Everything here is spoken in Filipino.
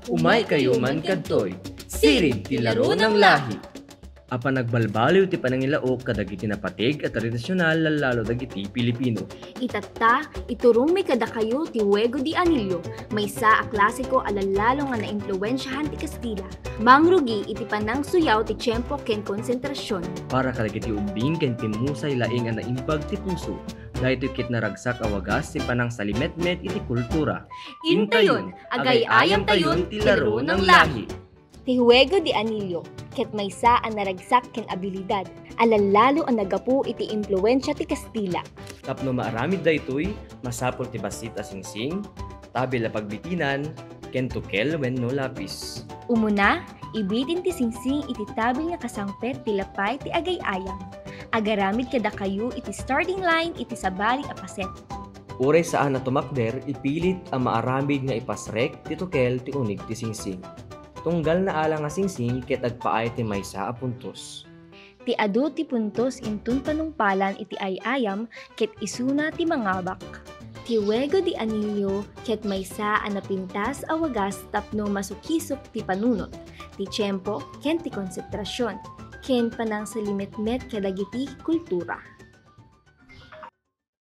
Umay kayo man kadtoy, sirid ti laro ng lahi. Apan nagbalbaliw ti panangilaok kadagiti napatig at tradisyonal lalo dagiti Pilipino. Itatta, iturong may kada kayo ti Juego de Anillo, may sa a klasiko alalalo nga na-impluwensyahan ti Kastila. Mangrugi iti panang suyaw ti tiyempo ken konsentrasyon. Para kadagiti umbing ken timusay laing ang naimbag ti puso. Dahil kit naragsak awagas ti panang salimetmet iti kultura. Intayon, agay ayam tayon ti laro ng lahi. Ti Juego de Anillo, ket maysa ang naragsak ken abilidad, alalalo ang nagapu iti impluwensya ti Kastila. Tapno maaramid daytoy, masapol ti basit a singsing, tabil a pagbitinan, ken tukel wenno lapis. Umuna, ibitin ti singsing iti tabil nga kasangpet ti lapay ti agay-ayam. Agaramid kada kayo iti starting line iti sabali a paset. Uray saan na tumakder, ipilit ang maaramid nga ipasrek ti tukel ti unig ti singsing. Tunggal na ala nga singsing ket agpaay ti maysa a puntos. Ti adu ti puntos intun panungpalan iti ayayam ket isuna ti mangabak. Ti Juego de Anillo ket maysa a napintas a wagas tapno masukisok ti panunot, ti tiyempo ken ti konsentrasyon, ken panang salimetmet kadagiti kultura.